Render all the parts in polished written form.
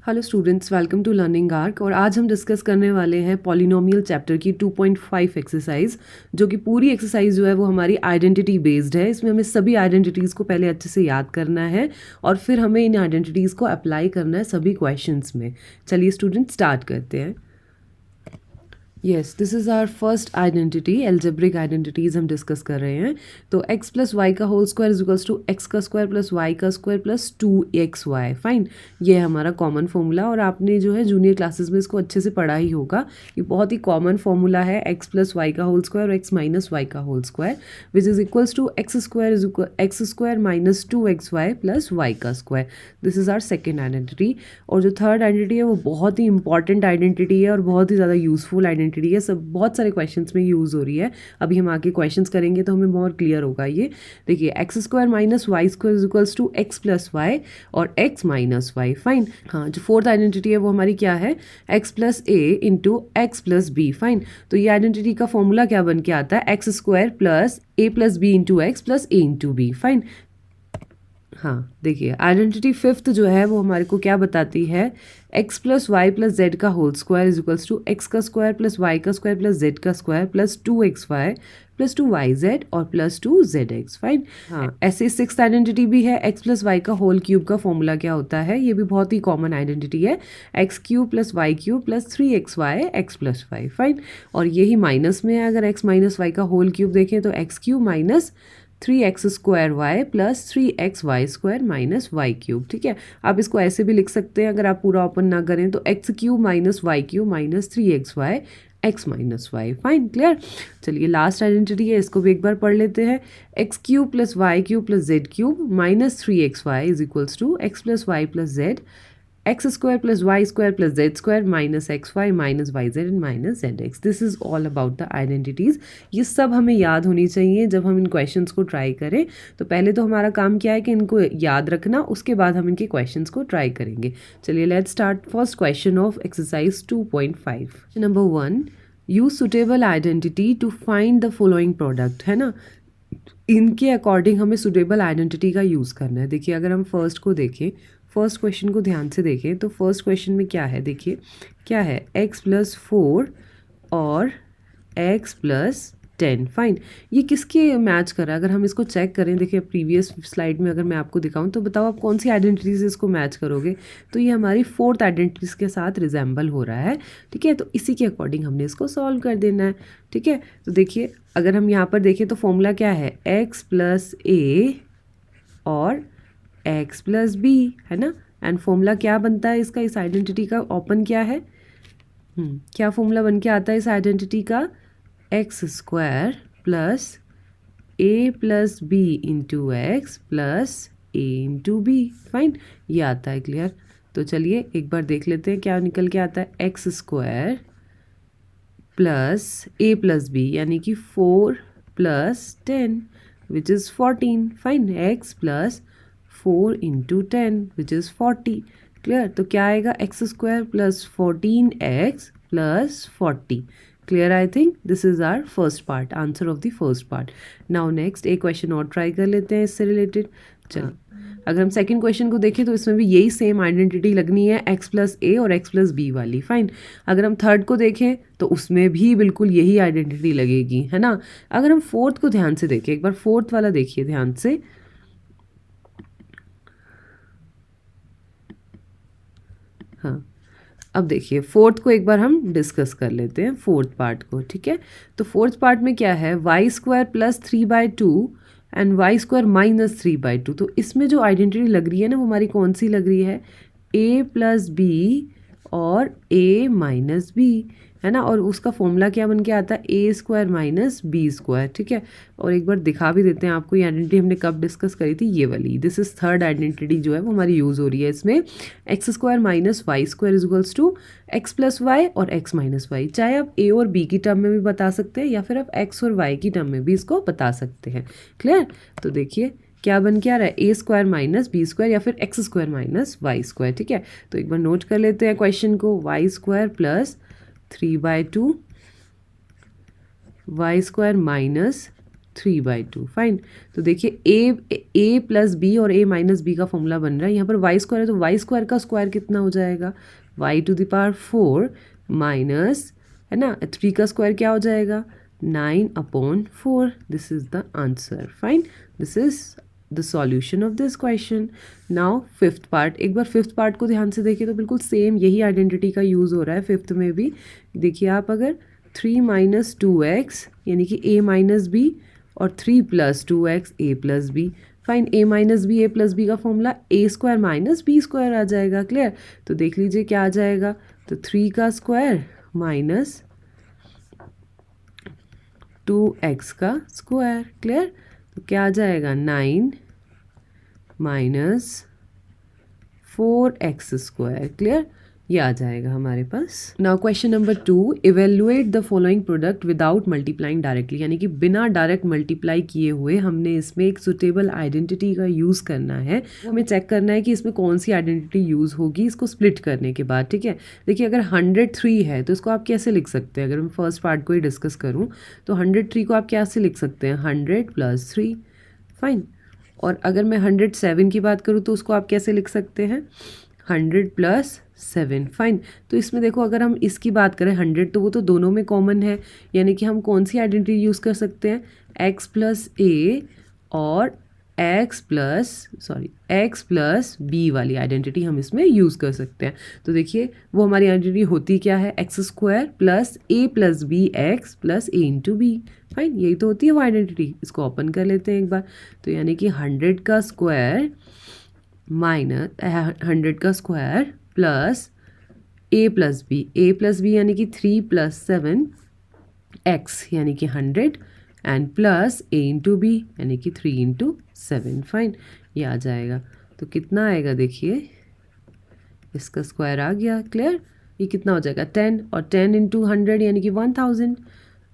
Hello students, welcome to Learning Arc. और आज हम डिस्कस करने वाले हैं पॉलिनोमियल चैप्टर की 2.5 एक्सरसाइज, जो कि पूरी एक्सरसाइज जो है वो हमारी आइडेंटिटी बेस्ड है। इसमें हमें सभी आइडेंटिटीज़ को पहले अच्छे से याद करना है और फिर हमें इन आइडेंटिटीज़ को अप्लाई करना है सभी क्वेश्चंस में। चलिए स्टूडेंट स्टार्ट करते हैं। Yes, this is our first identity. Algebraic identities हम डिस्कस कर रहे हैं। तो x प्लस वाई का whole square is equals to X का स्क्वायर प्लस वाई का स्क्वायर प्लस 2xy। फाइन, ये है हमारा कॉमन फॉर्मूला और आपने जो है जूनियर क्लासेस में इसको अच्छे से पढ़ा ही होगा। ये बहुत ही कॉमन फॉर्मूला है, x प्लस वाई का होल स्क्वायर और x माइनस वाई का whole square which is equals to X square minus 2xy plus Y का square. This is our second identity. और जो थर्ड आइडेंटिटी है वो बहुत ही इंपॉर्टेंट आइडेंटिटी है और बहुत ही ज़्यादा यूजफुल आइडेंटिटी है। सब बहुत सारे क्वेश्चंस में यूज़ हो रही है। अभी हम आगे क्वेश्चंस करेंगे तो हमें बहुत क्लियर होगा। ये देखिए, X square minus Y square is equals to X plus Y और एक्स माइनस वाई। फाइन, हाँ, जो फोर्थ आइडेंटिटी है वो हमारी क्या है, X plus A into X plus B. Fine, तो ये आइडेंटिटी का फॉर्मूला क्या बन के आता है, X square plus A plus B into X plus A into B. Fine, हाँ, देखिए आइडेंटिटी फिफ्थ जो है वो हमारे को क्या बताती है, X plus Y plus Z का whole square is equals to X का स्क्वायर प्लस वाई का स्क्वायर प्लस जेड का square plus 2xy plus 2yz और प्लस 2zx। फाइन, हाँ, ऐसे सिक्स्थ आइडेंटिटी भी है, एक्स प्लस वाई का होल क्यूब का फॉर्मूला क्या होता है, ये भी बहुत ही कॉमन आइडेंटिटी है, X cube plus Y cube plus 3xy X plus Y. Fine, और यही माइनस में है, अगर एक्स माइनस वाई का होल क्यूब देखें तो X cube minus 3x square Y plus 3xy square minus Y cube. ठीक है, आप इसको ऐसे भी लिख सकते हैं, अगर आप पूरा ओपन ना करें तो X cube minus Y cube minus 3xy X minus Y. Fine, clear. चलिए लास्ट आइडेंटिटी है, इसको भी एक बार पढ़ लेते हैं। X cube plus Y cube plus Z cube minus 3xy is equals to X plus Y plus Z X square plus Y square plus Z square minus X Y minus Y Z and minus Z X. This is all about the identities. ये सब हमें याद होनी चाहिए जब हम इन questions को try करें। तो पहले तो हमारा काम क्या है कि इनको याद रखना, उसके बाद हम इनके क्वेश्चंस को ट्राई करेंगे। चलिए let's start first question of exercise 2.5। Number 1, use suitable identity to find the following product. है ना, इनके अकॉर्डिंग हमें सुटेबल आइडेंटिटी का यूज़ करना है। देखिए अगर हम फर्स्ट को देखें, फर्स्ट क्वेश्चन को ध्यान से देखें तो फर्स्ट क्वेश्चन में क्या है, देखिए क्या है, x प्लस 4 और x प्लस 10। फाइन, ये किसके मैच कर रहा है, अगर हम इसको चेक करें, देखिए प्रीवियस स्लाइड में अगर मैं आपको दिखाऊं तो बताओ आप कौन सी आइडेंटिटी से इसको मैच करोगे। तो ये हमारी फोर्थ आइडेंटिटीज के साथ रिजेंबल हो रहा है। ठीक है, तो इसी के अकॉर्डिंग हमने इसको सॉल्व कर देना है। ठीक है, तो देखिए अगर हम यहाँ पर देखें तो फॉर्मूला क्या है, x प्लस ए और x प्लस बी, है ना। एंड फॉर्मूला क्या बनता है इसका, इस आइडेंटिटी का ओपन क्या है, क्या फॉर्मूला बन के आता है इस आइडेंटिटी का, X square plus A plus B into X plus A into B. Fine, ये आता है, क्लियर। तो चलिए एक बार देख लेते हैं क्या निकल के आता है, X square plus A plus B यानी कि 4 plus 10 which is 14। Fine, X plus 4 into 10 which is 40। Clear, तो क्या आएगा, X square plus 14x plus 40। Clear, I think this is our first part, answer of the first part. Now next एक question और try कर लेते हैं इससे related. चलो अगर हम सेकंड क्वेश्चन को देखें तो इसमें भी यही सेम आइडेंटिटी लगनी है, x प्लस ए और x प्लस बी वाली। फाइन, अगर हम थर्ड को देखें तो उसमें भी बिल्कुल यही आइडेंटिटी लगेगी, है ना। अगर हम फोर्थ को ध्यान से देखें, एक बार फोर्थ वाला देखिए ध्यान से, हाँ, अब देखिए फोर्थ को एक बार हम डिस्कस कर लेते हैं, फोर्थ पार्ट को। ठीक है, तो फोर्थ पार्ट में क्या है, Y square plus 3/2 and Y square minus 3/2। तो इसमें जो आइडेंटिटी लग रही है ना वो हमारी कौन सी लग रही है, a प्लस बी और a माइनस बी, है ना। और उसका फॉर्मूला क्या बन के आता है, A square minus B square. ठीक है, और एक बार दिखा भी देते हैं आपको, ये आइडेंटिटी हमने कब डिस्कस करी थी, ये वाली। दिस इज थर्ड आइडेंटिटी जो है वो हमारी यूज़ हो रही है इसमें। X square minus Y square is equals to X plus Y और एक्स माइनस वाई। चाहे आप ए और बी की टर्म में भी बता सकते हैं या फिर आप एक्स और वाई की टर्म में भी इसको बता सकते हैं। क्लियर, तो देखिए क्या बन के आ रहा है, A square minus B square या फिर X square minus Y square. ठीक है, तो एक बार नोट कर लेते हैं क्वेश्चन को, Y square plus 3/2 Y square minus 3/2। Fine. तो देखिए ए प्लस बी और ए माइनस बी का फॉर्मूला बन रहा है। यहाँ पर वाई स्क्वायर है तो वाई स्क्वायर का स्क्वायर कितना हो जाएगा, y⁴ माइनस, है ना, 3 का स्क्वायर क्या हो जाएगा, 9/4। This is the answer. Fine, this is the solution of this question. Now fifth part, एक बार फिफ्थ पार्ट को ध्यान से देखिए तो बिल्कुल सेम यही आइडेंटिटी का यूज़ हो रहा है फिफ्थ में भी। देखिए आप अगर 3 - 2x यानी कि a माइनस बी और 3 + 2x a plus B. Fine, a minus B a plus B का फॉर्मूला a² माइनस b² आ जाएगा। क्लियर। तो देख लीजिए क्या आ जाएगा, तो 3 का स्क्वायर माइनस 2x का स्क्वायर। क्लियर। तो क्या आ जाएगा, 9 - 4x²। क्लियर, ये आ जाएगा हमारे पास। Now question number 2, evaluate the following product without multiplying directly, यानी कि बिना डायरेक्ट मल्टीप्लाई किए हुए हमने इसमें एक सुटेबल आइडेंटिटी का यूज़ करना है। हमें चेक करना है कि इसमें कौन सी आइडेंटिटी यूज़ होगी इसको स्प्लिट करने के बाद। ठीक है, देखिए अगर 103 है तो इसको आप कैसे लिख सकते हैं, अगर मैं फर्स्ट पार्ट को ही डिस्कस करूँ तो 103 को आप कैसे लिख सकते हैं, 100 + 3। फाइन। और अगर मैं 107 की बात करूँ तो उसको आप कैसे लिख सकते हैं, 100 + 7। फाइन। तो इसमें देखो अगर हम इसकी बात करें 100 तो वो तो दोनों में कॉमन है, यानी कि हम कौन सी आइडेंटिटी यूज़ कर सकते हैं, x + a और x + b वाली आइडेंटिटी हम इसमें यूज़ कर सकते हैं। तो देखिए वो हमारी आइडेंटिटी होती क्या है, x² + a + b x + a × b। Fine, यही तो होती है वो आइडेंटिटी। इसको ओपन कर लेते हैं एक बार। तो यानी कि 100 का स्क्वायर माइनस 100 का स्क्वायर प्लस a + b यानी कि 3 + 7 x यानी कि 100 एंड प्लस a × b यानी कि 3 × 7। फाइन, ये आ जाएगा। तो कितना आएगा, देखिए इसका स्क्वायर आ गया। क्लियर। ये कितना हो जाएगा, 10 और 10 × 100 यानी कि 1000।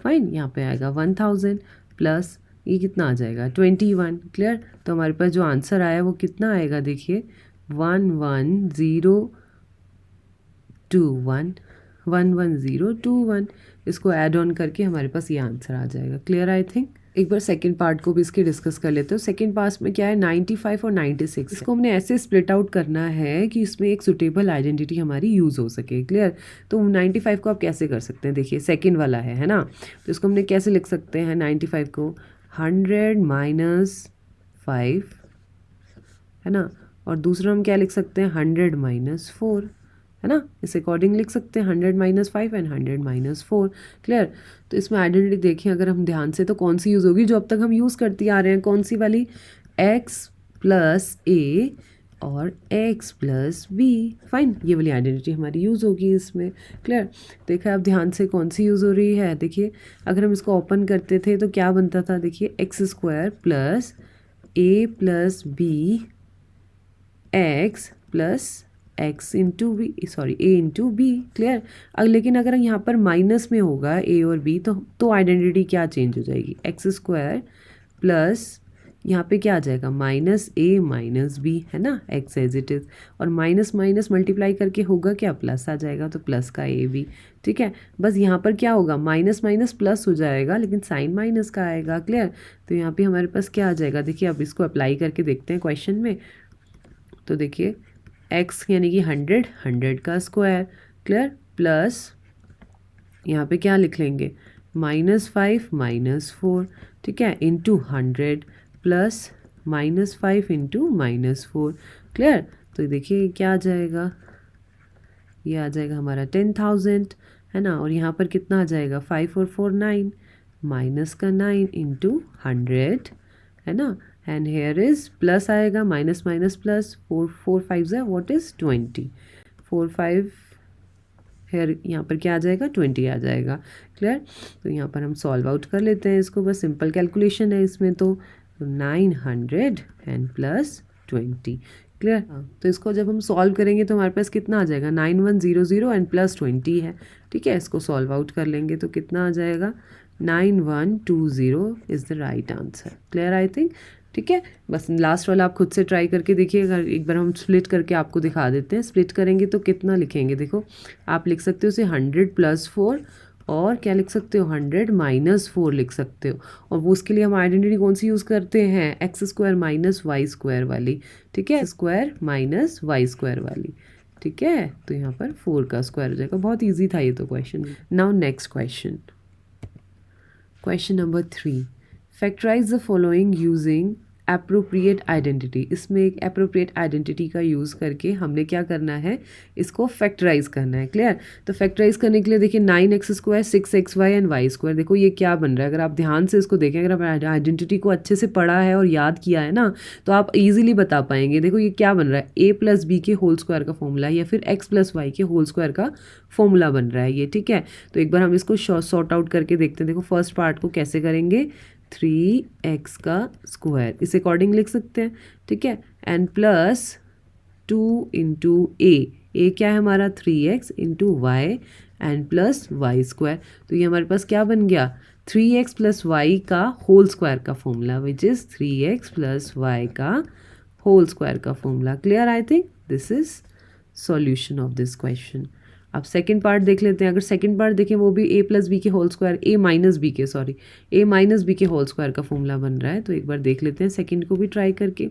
फाइन, यहाँ पे आएगा 1000 प्लस ये कितना आ जाएगा, 21। क्लियर। तो हमारे पास जो आंसर आया वो कितना आएगा, देखिए 11021। इसको ऐड ऑन करके हमारे पास ये आंसर आ जाएगा। Clear I think. एक बार सेकंड पार्ट को भी इसके डिस्कस कर लेते हो। सेकंड पार्ट में क्या है, 95 और 96, इसको हमने ऐसे स्प्लिट आउट करना है कि इसमें एक सुटेबल आइडेंटिटी हमारी यूज़ हो सके। क्लियर। तो 95 को आप कैसे कर सकते हैं, देखिए सेकंड वाला है ना, तो इसको हमने कैसे लिख सकते हैं, 95 को 100 - 5, है ना, और दूसरा हम क्या लिख सकते हैं, 100 - 4, है ना, इस अकॉर्डिंग लिख सकते हैं 100 - 5 एंड 100 - 4। क्लियर। तो इसमें आइडेंटिटी देखें अगर हम ध्यान से तो कौन सी यूज़ होगी, जो अब तक हम यूज़ करते आ रहे हैं, कौन सी वाली, x + a और x + b। फाइन, ये वाली आइडेंटिटी हमारी यूज़ होगी इसमें। क्लियर। देखा आप ध्यान से कौन सी यूज़ हो रही है, देखिए अगर हम इसको ओपन करते थे तो क्या बनता था, देखिए x² + a + b x + x × b, sorry a × b। Clear. लेकिन अगर यहाँ पर माइनस में होगा a और b तो आइडेंटिटी क्या चेंज हो जाएगी, x² प्लस यहाँ पे क्या आ जाएगा, -a - b, है ना, x एज इट इज़, और माइनस माइनस मल्टीप्लाई करके होगा क्या, प्लस आ जाएगा, तो प्लस का a b। ठीक है, बस यहाँ पर क्या होगा, माइनस माइनस प्लस हो जाएगा लेकिन साइन माइनस का आएगा। क्लियर। तो यहाँ पे हमारे पास क्या आ जाएगा, देखिए अब इसको अप्लाई करके देखते हैं क्वेश्चन में। तो देखिए x यानी कि 100 का स्क्वायर। क्लियर। प्लस यहाँ पे क्या लिख लेंगे, -5 - 4, ठीक है, इंटू 100 प्लस -5 × -4। क्लियर। तो देखिए क्या आ जाएगा, ये आ जाएगा हमारा 10,000, है ना, और यहाँ पर कितना आ जाएगा, 5 और 4 9, माइनस का 9 × 100, है ना, एंड हेयर इज प्लस आएगा, माइनस माइनस प्लस, 4 5 है व्हाट इज 20, 4 5 हेयर यहाँ पर क्या आ जाएगा, 20 आ जाएगा। क्लियर। तो यहाँ पर हम सॉल्व आउट कर लेते हैं इसको, बस सिंपल कैलकुलेशन है इसमें। तो 900 एंड प्लस 20। क्लियर। तो इसको जब हम सॉल्व करेंगे तो हमारे पास कितना आ जाएगा, 9100 एंड प्लस 20 है। ठीक है, इसको सॉल्व आउट कर लेंगे तो कितना आ जाएगा, 9120 is the right answer. Clear I think. ठीक है, बस लास्ट वाला आप खुद से ट्राई करके देखिएगा। एक बार हम स्प्लिट करके आपको दिखा देते हैं। स्प्लिट करेंगे तो कितना लिखेंगे, देखो आप लिख सकते हो उसे 100 + 4 और क्या लिख सकते हो 100 माइनस 4 लिख सकते हो। और वो उसके लिए हम आइडेंटिटी कौन सी यूज़ करते हैं, X square minus Y square वाली, ठीक है, स्क्वायर माइनस वाई स्क्वायर वाली, ठीक है। तो यहाँ पर 4 का स्क्वायर हो जाएगा। बहुत ईजी था ये तो question. Now next question, question number 3, factorise the following using appropriate identity. इसमें एक एप्रोप्रिएट आइडेंटिटी का यूज़ करके हमने क्या करना है, इसको फैक्टराइज करना है। क्लियर। तो फैक्टराइज करने के लिए देखिए 9x square 6xy and Y square, देखो ये क्या बन रहा है। अगर आप ध्यान से इसको देखें, अगर आप आइडेंटिटी को अच्छे से पढ़ा है और याद किया है ना, तो आप इजीली बता पाएंगे। देखो ये क्या बन रहा है, a प्लस बी के होल स्क्वायर का फॉर्मूला या फिर x प्लस वाई के होल स्क्वायर का फॉर्मूला बन रहा है ये, ठीक है। तो एक बार हम इसको सॉर्ट आउट करके देखते हैं। देखो फर्स्ट पार्ट को कैसे करेंगे, 3x का स्क्वायर इस अकॉर्डिंग लिख सकते हैं, ठीक है, एंड प्लस 2 इंटू ए क्या है हमारा 3x into Y and plus Y square. तो ये हमारे पास क्या बन गया, 3x प्लस वाई का होल स्क्वायर का formula, which is 3x plus Y का होल स्क्वायर का formula. Clear. I think this is solution of this question. अब सेकंड पार्ट देख लेते हैं। अगर सेकंड पार्ट देखें, वो भी a प्लस बी के whole square, a minus B के होल स्क्वायर का फॉर्मूला बन रहा है। तो एक बार देख लेते हैं सेकंड को भी ट्राई करके।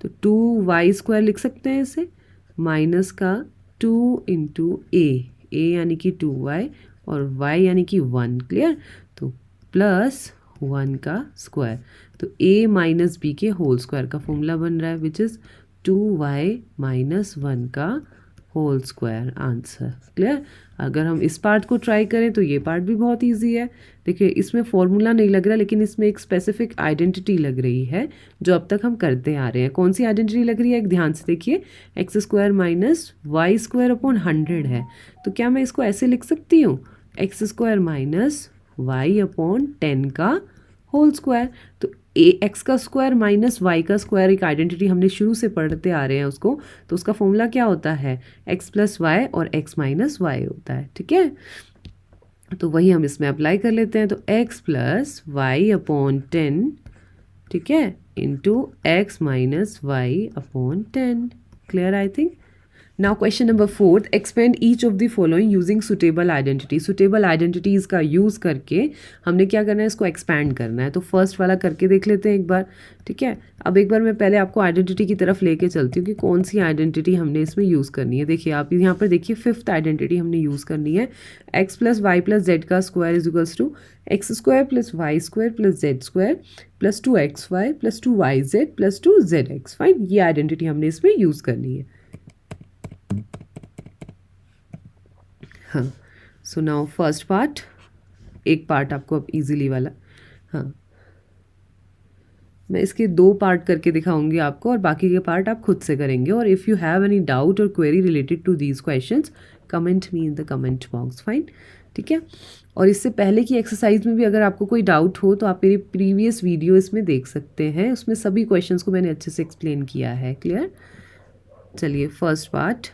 तो 2y स्क्वायर लिख सकते हैं इसे, माइनस का 2 इंटू a यानी कि 2y और y यानी कि 1। क्लियर। तो प्लस 1 का स्क्वायर, तो a माइनस बी के होल स्क्वायर का फॉर्मूला बन रहा है, विच इज़ 2y माइनस 1 का होल स्क्वायर आंसर। क्लियर। अगर हम इस पार्ट को ट्राई करें तो ये पार्ट भी बहुत इजी है। देखिए इसमें फॉर्मूला नहीं लग रहा, लेकिन इसमें एक स्पेसिफिक आइडेंटिटी लग रही है जो अब तक हम करते आ रहे हैं। कौन सी आइडेंटिटी लग रही है, एक ध्यान से देखिए, X square minus Y square upon 100 है। तो क्या मैं इसको ऐसे लिख सकती हूँ, X square minus Y upon 10 का होल स्क्वायर। तो एक्स का स्क्वायर माइनस वाई का स्क्वायर एक आइडेंटिटी हमने शुरू से पढ़ते आ रहे हैं उसको, तो उसका फॉर्मूला क्या होता है, एक्स प्लस वाई और एक्स माइनस वाई होता है, ठीक है। तो वही हम इसमें अप्लाई कर लेते हैं। तो एक्स प्लस वाई अपॉन 10, ठीक है, into X minus Y upon 10। Clear. I think now question number 4, expand each of the following using suitable identity. Suitable identities का यूज़ करके हमने क्या करना है, इसको एक्सपैंड करना है। तो फर्स्ट वाला करके देख लेते हैं एक बार, ठीक है। अब एक बार मैं पहले आपको आइडेंटिटी की तरफ लेके चलती हूँ कि कौन सी आइडेंटिटी हमने इसमें यूज़ करनी है। देखिए आप यहाँ पर देखिए, फिफ्थ आइडेंटिटी हमने यूज़ करनी है, X plus Y plus Z का square is equals to X square plus Y square plus Z square plus 2xy plus 2yz plus 2zx। Fine, ये आइडेंटिटी हमने इसमें यूज़ करनी है। हाँ, सो नाउ फर्स्ट पार्ट, एक पार्ट आपको अब इजीली वाला, हाँ मैं इसके 2 पार्ट करके दिखाऊंगी आपको और बाकी के पार्ट आप खुद से करेंगे। और if you have any doubt और query related to these questions, comment me in the comment box. Fine, ठीक है। और इससे पहले की एक्सरसाइज में भी अगर आपको कोई डाउट हो तो आप मेरी प्रीवियस वीडियो इसमें देख सकते हैं, उसमें सभी क्वेश्चंस को मैंने अच्छे से एक्सप्लेन किया है। क्लियर। चलिए फर्स्ट पार्ट,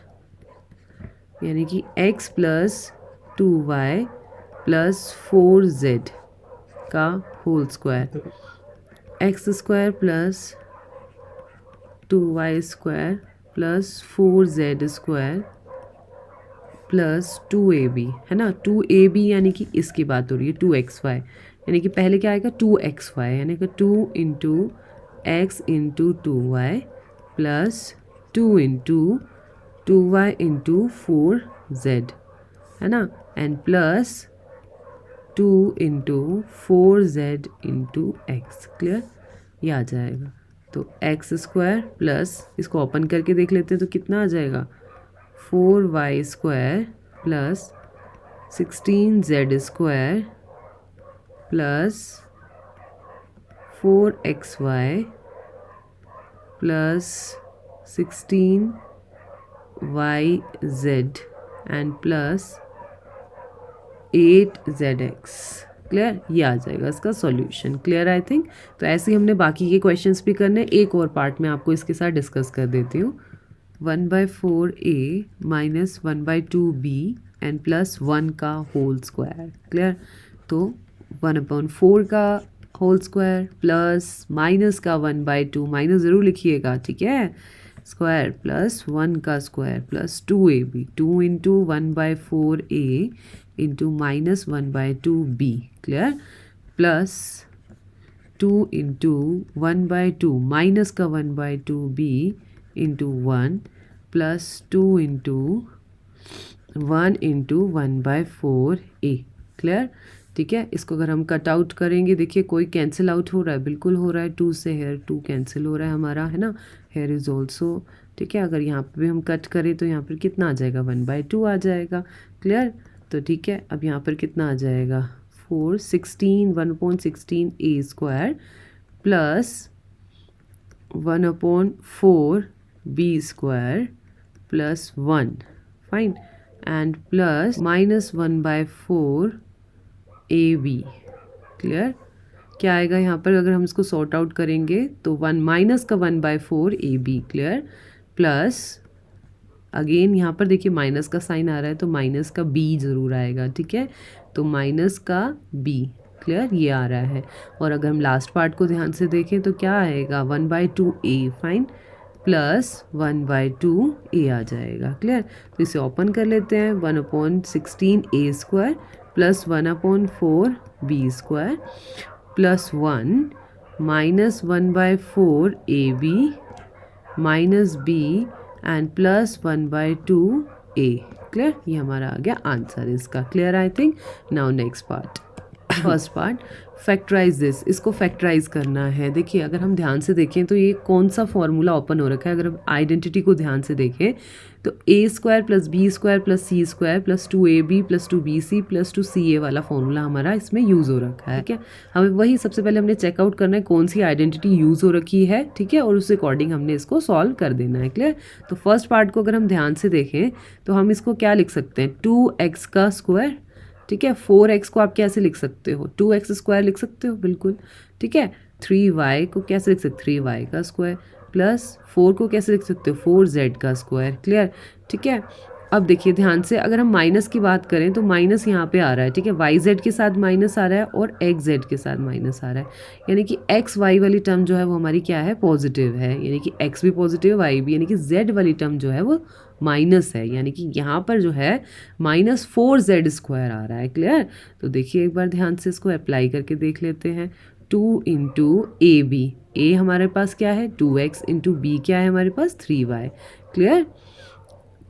यानी कि x plus 2y plus 4z का whole square, X square plus 2y square plus 4z square plus 2ab, है ना। 2ab यानी कि इसकी बात हो रही है, 2xy यानी कि पहले क्या आएगा 2xy, यानी कि 2 into x into 2y plus 2 into 2y into 4z, है ना, and plus 2 into 4z into x. Clear, ये आ जाएगा। तो एक्स स्क्वायर प्लस, इसको ओपन करके देख लेते हैं तो कितना आ जाएगा, 4y square plus 16z square plus 4xy plus 16 yz and plus 8zx। Clear, ये आ जाएगा इसका सॉल्यूशन। Clear I think. तो ऐसे ही हमने बाकी के क्वेश्चंस भी करने। एक और पार्ट में आपको इसके साथ डिस्कस कर देती हूँ। 1/4a minus 1/2b and plus 1 का होल स्क्वायर। क्लियर, तो 1/4 का होल स्क्वायर प्लस माइनस का 1/2, माइनस ज़रूर लिखिएगा, ठीक है, स्क्वायर प्लस 1 का square plus 2ab, 2 into 1/4a into minus 1/2b, clear, plus 2 into 1/2 minus का 1/2b into 1 plus 2 into 1 into 1/4a, clear. ठीक है, इसको अगर हम कट आउट करेंगे, देखिए कोई कैंसिल आउट हो रहा है, बिल्कुल हो रहा है, 2 से हेयर 2 कैंसिल हो रहा है हमारा, है ना, हेयर इज ऑल्सो। ठीक है, अगर यहाँ पे भी हम कट करें तो यहाँ पर कितना आ जाएगा, 1/2 आ जाएगा, क्लियर। तो ठीक है, अब यहाँ पर कितना आ जाएगा, 1/16 a square plus 1/4b square plus 1, fine, and plus minus 1/4 ab, clear. क्या आएगा यहाँ पर, अगर हम इसको सॉर्ट आउट करेंगे तो 1 माइनस का 1/4 ab, क्लियर, प्लस अगेन यहाँ पर देखिए माइनस का साइन आ रहा है तो माइनस का b ज़रूर आएगा, ठीक है, तो माइनस का b, क्लियर, ये आ रहा है। और अगर हम लास्ट पार्ट को ध्यान से देखें तो क्या आएगा, 1/2a, फाइन, प्लस 1/2a आ जाएगा, क्लियर। तो इसे ओपन कर लेते हैं, 1/16 a square plus 1/4b square plus 1 minus 1/4 ab minus b and plus 1/2a, clear. ये हमारा आ गया आंसर इसका, clear I think. Now next part, first part, factorise this, इसको फैक्टराइज करना है। देखिए अगर हम ध्यान से देखें तो ये कौन सा फॉर्मूला ओपन हो रखा है, अगर हम आइडेंटिटी को ध्यान से देखें तो a square plus b square plus c square plus 2ab plus 2bc plus 2ca वाला फॉर्मूला हमारा इसमें यूज़ हो रखा है, ठीक है। हमें वही सबसे पहले हमने चेकआउट करना है कौन सी आइडेंटिटी यूज़ हो रखी है, ठीक है, और उस अकॉर्डिंग हमने इसको सॉल्व कर देना है, क्लियर। तो फर्स्ट पार्ट को अगर हम ध्यान से देखें तो हम इसको क्या लिख सकते हैं, 2x का स्क्वायर, ठीक है, 4x को आप कैसे लिख सकते हो, 2x स्क्वायर लिख सकते हो, बिल्कुल, ठीक है। 3y को कैसे लिख सकते, 3y का स्क्वायर प्लस 4 को कैसे लिख सकते हो, 4z का स्क्वायर, क्लियर, ठीक है। अब देखिए ध्यान से, अगर हम माइनस की बात करें तो माइनस यहाँ पे आ रहा है, ठीक है, yz के साथ माइनस आ रहा है और xz के साथ माइनस आ रहा है, यानी कि x y वाली टर्म जो है वो हमारी क्या है, पॉजिटिव है, यानी कि x भी पॉजिटिव है, y भी, यानी कि z वाली टर्म जो है वो माइनस है, यानी कि यहाँ पर जो है -4z स्क्वायर आ रहा है, क्लियर। तो देखिए एक बार ध्यान से इसको अप्लाई करके देख लेते हैं, 2 इंटू ए बी, ए हमारे पास क्या है 2x इंटू बी क्या है हमारे पास 3y, clear,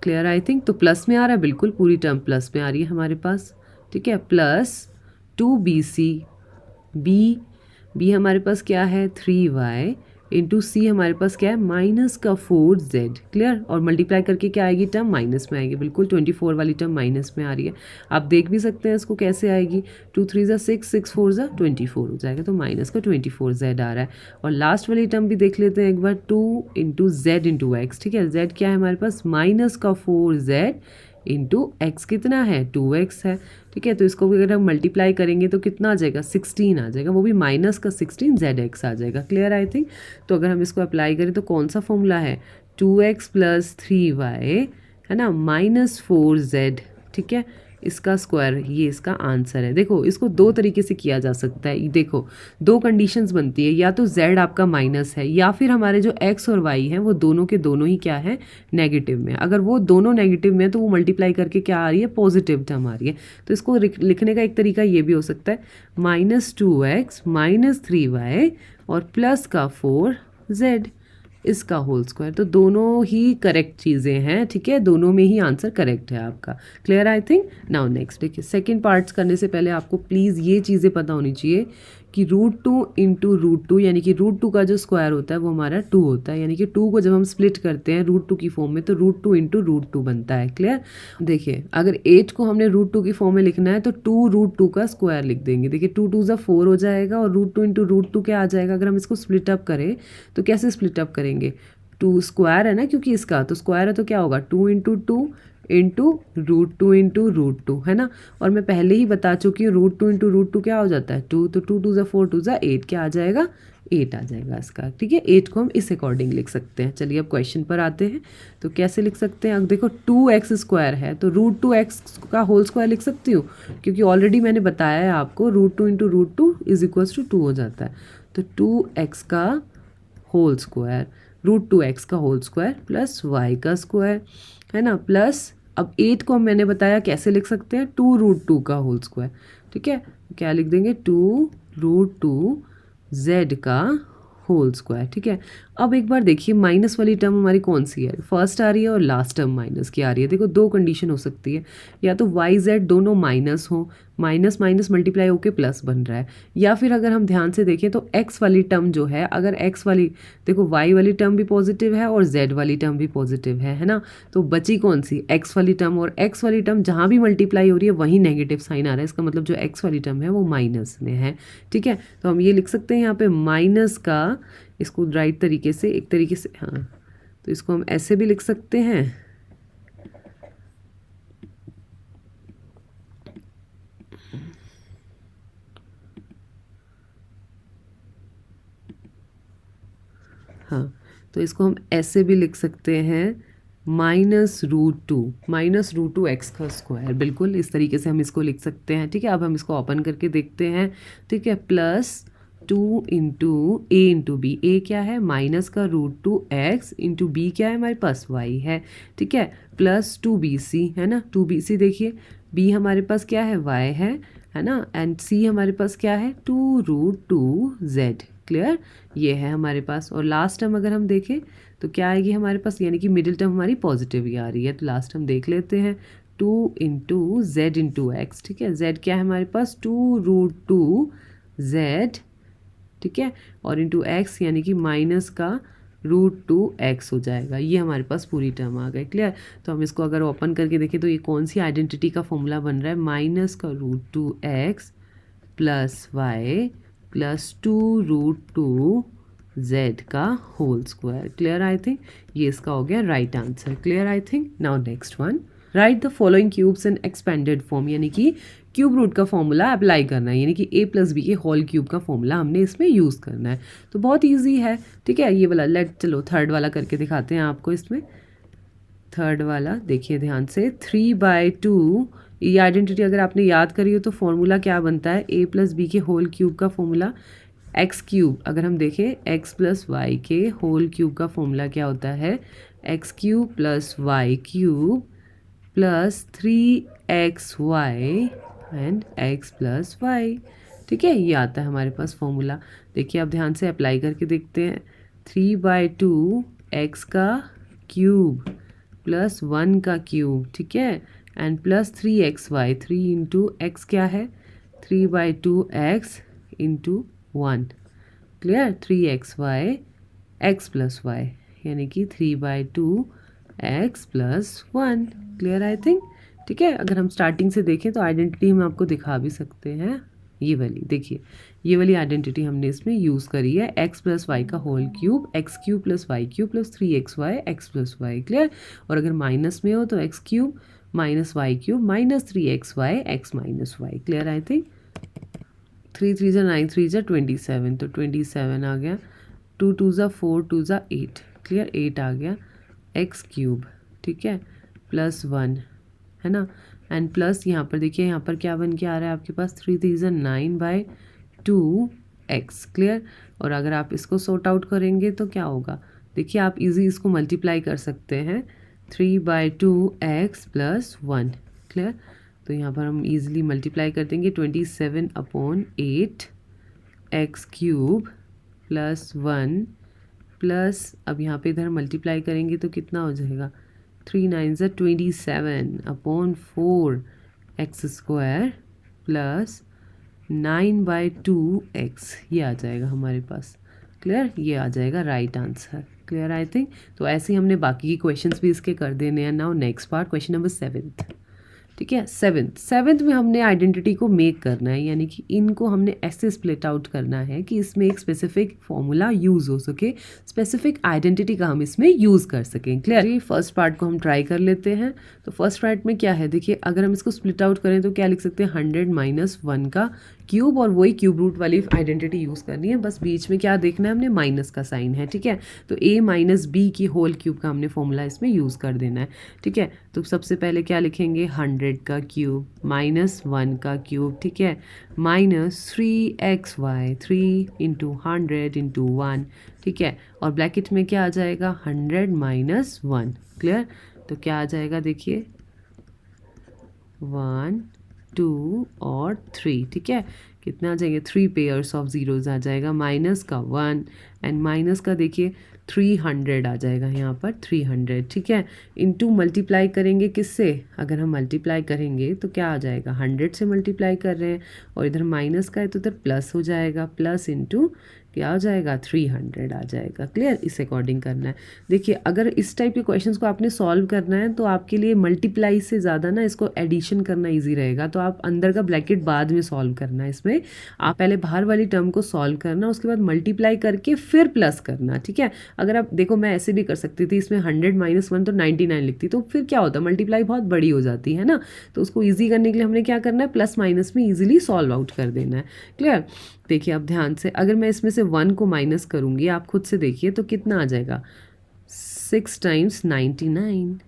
clear I think. तो प्लस में आ रहा है, बिल्कुल पूरी टर्म प्लस में आ रही है हमारे पास, ठीक है, प्लस 2bc, बी हमारे पास क्या है 3y इंटू सी हमारे पास क्या है माइनस का 4z, क्लियर, और मल्टीप्लाई करके क्या आएगी, टर्म माइनस में आएगी, बिल्कुल 24 वाली टर्म माइनस में आ रही है। आप देख भी सकते हैं इसको कैसे आएगी, 2 3 ज़ा 6, 6 4 ज़ा 24 हो जाएगा, तो माइनस का 24z आ रहा है। और लास्ट वाली टर्म भी देख लेते हैं एक बार, 2 इंटू जेड इंटू एक्स, ठीक है, z क्या है हमारे पास माइनस का 4z इंटू एक्स कितना है 2x है, ठीक है। तो इसको भी अगर हम मल्टीप्लाई करेंगे तो कितना आ जाएगा 16 आ जाएगा, वो भी माइनस का 16 zx आ जाएगा, क्लियर आई थिंक। तो अगर हम इसको अप्लाई करें तो कौन सा फॉर्मूला है 2x प्लस 3y, है ना, माइनस 4z, ठीक है, इसका स्क्वायर, ये इसका आंसर है। देखो इसको दो तरीके से किया जा सकता है, देखो दो कंडीशंस बनती है, या तो z आपका माइनस है या फिर हमारे जो x और y हैं वो दोनों के दोनों ही क्या है नेगेटिव में। अगर वो दोनों नेगेटिव में है तो वो मल्टीप्लाई करके क्या आ रही है पॉजिटिव टर्म आ रही है। तो इसको लिखने का एक तरीका ये भी हो सकता है -2x माइनस 3y और प्लस का 4z इसका होल स्क्वायर। तो दोनों ही करेक्ट चीज़ें हैं, ठीक है, दोनों में ही आंसर करेक्ट है आपका, clear I think. Now next देखिए, सेकंड पार्ट्स करने से पहले आपको प्लीज़ ये चीज़ें पता होनी चाहिए कि √2 इंटू √2 यानी कि √2 का जो स्क्वायर होता है वो हमारा 2 होता है, यानी कि 2 को जब हम स्प्लिट करते हैं √2 की फॉर्म में तो √2 इंटू √2 बनता है, क्लियर। देखिए अगर 8 को हमने √2 की फॉर्म में लिखना है तो 2 √2 का स्क्वायर लिख देंगे। देखिए 2 2 ज़ा 4 हो जाएगा और √2 इंटू √2 क्या आ जाएगा। अगर हम इसको स्प्लिट अप करें तो कैसे स्प्लिट अप करेंगे, 2 स्क्वायर है ना क्योंकि इसका तो स्क्वायर है तो क्या होगा 2 इंटू 2 इंटू √2 इंटू √2, है ना। और मैं पहले ही बता चुकी हूँ √2 इंटू √2 क्या हो जाता है 2, तो 2 2 ज़ा 4 2 ज़ा 8 क्या आ जाएगा 8 आ जाएगा इसका, ठीक है। 8 को हम इस अकॉर्डिंग लिख सकते हैं। चलिए अब क्वेश्चन पर आते हैं, तो कैसे लिख सकते हैं। अब देखो 2x स्क्वायर है तो √2x का होल स्क्वायर लिख सकती हूँ, क्योंकि ऑलरेडी मैंने बताया है आपको √2 इंटू √2 इज इक्वल्स टू 2 हो जाता है। तो 2x का होल स्क्वायर √2x का होल स्क्वायर प्लस y का स्क्वायर, है ना, प्लस अब 8 को मैंने बताया कैसे लिख सकते हैं, 2√2 का होल स्क्वायर, ठीक है, क्या लिख देंगे, 2√2z का होल स्क्वायर, ठीक है। अब एक बार देखिए माइनस वाली टर्म हमारी कौन सी है, फर्स्ट आ रही है और लास्ट टर्म माइनस की आ रही है। देखो दो कंडीशन हो सकती है, या तो वाई जेड दोनों माइनस हो, माइनस माइनस मल्टीप्लाई होके प्लस बन रहा है, या फिर अगर हम ध्यान से देखें तो एक्स वाली टर्म जो है, अगर एक्स वाली, देखो वाई वाली टर्म भी पॉजिटिव है और जेड वाली टर्म भी पॉजिटिव है ना, तो बची कौन सी, एक्स वाली टर्म, और एक्स वाली टर्म जहाँ भी मल्टीप्लाई हो रही है वहीं नेगेटिव साइन आ रहा है, इसका मतलब जो एक्स वाली टर्म है वो माइनस में है, ठीक है। तो हम ये लिख सकते हैं यहाँ पे माइनस का, इसको राइट तरीके से, एक तरीके से, हाँ, तो इसको हम ऐसे भी लिख सकते हैं, हाँ, तो इसको हम ऐसे भी लिख सकते हैं, -√2 एक्स का स्क्वायर, बिल्कुल इस तरीके से हम इसको लिख सकते हैं, ठीक है। अब हम इसको ओपन करके देखते हैं, ठीक है, +2 इंटू ए इंटू बी, ए क्या है, माइनस का √2x इंटू बी क्या है हमारे पास, y है, ठीक है, +2bc, है ना, 2bc देखिए, b हमारे पास क्या है, y है ना, एंड c हमारे पास क्या है, 2√2z, क्लियर, ये है हमारे पास। और लास्ट टर्म अगर हम देखें तो क्या आएगी हमारे पास, यानी कि मिडिल टर्म हमारी पॉजिटिव ही आ रही है, तो लास्ट टर्म देख लेते हैं, 2 इंटू जेड इंटू एक्स, ठीक है, जेड क्या है हमारे पास, 2√2z, ठीक है, और इंटू एक्स यानी कि माइनस का √2x हो जाएगा, ये हमारे पास पूरी टर्म आ गई, क्लियर। तो हम इसको अगर ओपन करके देखें तो ये कौन सी आइडेंटिटी का फॉर्मूला बन रहा है, माइनस का √2x plus y plus 2√2z का whole square, clear, I think ये इसका हो गया right answer, clear, I think. Now next one, write the following cubes in expanded form, यानी कि क्यूब रूट का फॉर्मूला अप्लाई करना है, यानी कि a + b के होल क्यूब का फॉर्मूला हमने इसमें यूज़ करना है, तो बहुत ईजी है, ठीक है। ये वाला चलो थर्ड वाला करके दिखाते हैं आपको, इसमें थर्ड वाला देखिए ध्यान से, 3/2, ये आइडेंटिटी अगर आपने याद करी हो तो फॉर्मूला क्या बनता है, a + b के होल क्यूब का फॉर्मूला, x3, अगर हम देखें x + y के होल क्यूब का फॉर्मूला क्या होता है, x3 + y3 plus 3xy and x + y, ठीक है, ये आता है हमारे पास फॉर्मूला। देखिए आप ध्यान से अप्लाई करके देखते हैं, 3/2 x का क्यूब प्लस 1 का क्यूब, ठीक है, and plus 3xy, 3 into x क्या है, 3/2x into 1, clear, 3xy x + y, यानी कि 3/2x + 1, क्लियर, आई थिंक, ठीक है। अगर हम स्टार्टिंग से देखें तो आइडेंटिटी हम आपको दिखा भी सकते हैं, ये वाली देखिए, ये वाली आइडेंटिटी हमने इसमें यूज़ करी है, x + y का whole cube, x3 + y3 + 3xy x + y, clear. और अगर माइनस में हो तो x3 - y3 - 3xy x - y, clear, I think. 3 3 = 9, 3 = 27, तो 27 आ गया, 2 2 = 4, 2 = 8, क्लियर, 8 आ गया, x3, ठीक है, प्लस 1, है ना, एंड प्लस यहाँ पर देखिए, यहाँ पर क्या बन के आ रहा है आपके पास, 3 3 = 9/2x, क्लियर। और अगर आप इसको सॉर्ट आउट करेंगे तो क्या होगा, देखिए आप इजी इसको मल्टीप्लाई कर सकते हैं, 3/2x + 1, क्लियर, तो यहाँ पर हम इजीली मल्टीप्लाई कर देंगे, 27/8 x3 प्लस 1 प्लस, अब यहाँ पे इधर मल्टीप्लाई करेंगे तो कितना हो जाएगा, 3 9 = 27/4 x² प्लस 9/2x, ये आ जाएगा हमारे पास, क्लियर, ये आ जाएगा right answer, clear, I think. तो ऐसे ही हमने बाकी की क्वेश्चंस भी इसके कर देने हैं। Now next part, question number 7, ठीक है, सेवेंथ में हमने आइडेंटिटी को मेक करना है, यानी कि इनको हमने ऐसे स्प्लिट आउट करना है कि इसमें एक स्पेसिफिक फॉर्मूला यूज़ हो सके, स्पेसिफिक आइडेंटिटी का हम इसमें यूज़ कर सकें, क्लियर। फर्स्ट पार्ट को हम ट्राई कर लेते हैं। तो फर्स्ट पार्ट में क्या है, देखिए अगर हम इसको स्प्लिट आउट करें तो क्या लिख सकते हैं, 100 - 1 का क्यूब और वही क्यूब रूट वाली आइडेंटिटी यूज़ करनी है, बस बीच में क्या देखना है हमने, माइनस का साइन है, ठीक है। तो a माइनस बी की होल क्यूब का हमने फॉर्मूला इसमें यूज़ कर देना है, ठीक है। तो सबसे पहले क्या लिखेंगे, 100 का क्यूब माइनस 1 का क्यूब, ठीक है, माइनस 3xy, 3 इंटू 100 इंटू 1, ठीक है। और ब्रैकेट में क्या आ जाएगा, 100 माइनस 1, क्लियर। तो क्या आ जाएगा देखिए, 1 2 और 3, ठीक है। कितना आ जाएंगे, 3 पेयर्स ऑफ ज़ीरोज़ आ जाएगा, माइनस का 1 एंड माइनस का देखिए 300 आ जाएगा यहाँ पर, 300, ठीक है। इनटू मल्टीप्लाई करेंगे किससे, अगर हम मल्टीप्लाई करेंगे तो क्या आ जाएगा, 100 से मल्टीप्लाई कर रहे हैं और इधर माइनस का है तो इधर प्लस हो जाएगा, प्लस इंटू क्या हो जाएगा, 300 आ जाएगा, क्लियर। इस अकॉर्डिंग करना है। देखिए अगर इस टाइप के क्वेश्चंस को आपने सॉल्व करना है तो आपके लिए मल्टीप्लाई से ज़्यादा ना इसको एडिशन करना इजी रहेगा, तो आप अंदर का ब्रैकेट बाद में सॉल्व करना है। इसमें आप पहले बाहर वाली टर्म को सॉल्व करना, उसके बाद मल्टीप्लाई करके फिर प्लस करना, ठीक है। अगर आप देखो मैं ऐसे भी कर सकती थी, इसमें 100 माइनस 1 तो 99 लिखती, तो फिर क्या होता, मल्टीप्लाई बहुत बड़ी हो जाती है ना। तो उसको ईजी करने के लिए हमने क्या करना है, प्लस माइनस में ईजिली सॉल्व आउट कर देना है, क्लियर। देखिए अब ध्यान से, अगर मैं इसमें से 1 को माइनस करूँगी, आप खुद से देखिए तो कितना आ जाएगा, 6 टाइम्स 99,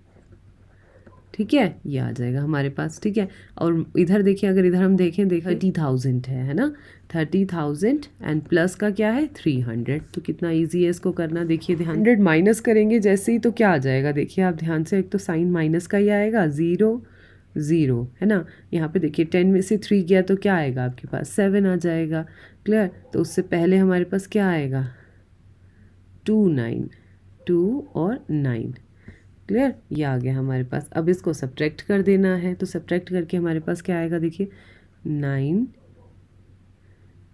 ठीक है, ये आ जाएगा हमारे पास, ठीक है। और इधर देखिए, अगर इधर हम देखें 30,000 है ना, 30,000 एंड प्लस का क्या है 300, तो कितना इजी है इसको करना। देखिए 100 माइनस करेंगे जैसे ही तो क्या आ जाएगा, देखिए आप ध्यान से, एक तो साइन माइनस का ही आएगा, 0 0 है ना। यहाँ पे देखिए 10 में से 3 गया तो क्या आएगा आपके पास, 7 आ जाएगा, क्लियर। तो उससे पहले हमारे पास क्या आएगा, 2 9, 2 और 9, क्लियर, ये आ गया हमारे पास। अब इसको सब्ट्रैक्ट कर देना है, तो सब्ट्रैक्ट करके हमारे पास क्या आएगा, देखिए 9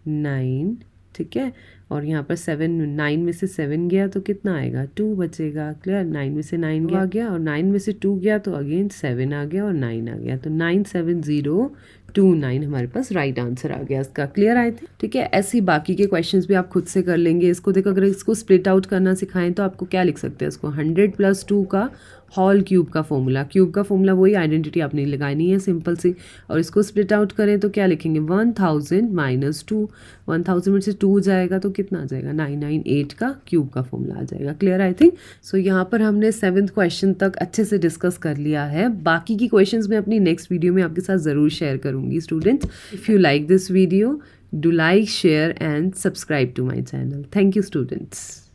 9, ठीक है। और यहाँ पर 7, 9 में से 7 गया तो कितना आएगा, 2 बचेगा, क्लियर। 9 में से 9 गया आ गया और 9 में से 2 गया तो अगेन 7 आ गया और 9 आ गया, तो 97029 हमारे पास राइट आंसर आ गया इसका, क्लियर आए थे, ठीक है। ऐसे ही बाकी के क्वेश्चंस भी आप खुद से कर लेंगे। इसको देखो, अगर इसको स्प्लिट आउट करना सिखाएं तो आपको क्या लिख सकते हैं, इसको 100 + 2 का होल क्यूब का फॉर्मूला, क्यूब का फॉर्मूला वही आइडेंटिटी आपने लगानी है सिंपल सी। और इसको स्प्लिट आउट करें तो क्या लिखेंगे, 1000 माइनस 2, 1000 में से 2 जाएगा तो कितना आ जाएगा, 998 का क्यूब का फॉर्मूला आ जाएगा, क्लियर आई थिंक। सो यहाँ पर हमने 7th क्वेश्चन तक अच्छे से डिस्कस कर लिया है। बाकी की क्वेश्चंस मैं अपनी नेक्स्ट वीडियो में आपके साथ ज़रूर शेयर करूँगी students. If you like this video, do like, share and subscribe to my channel. Thank you students.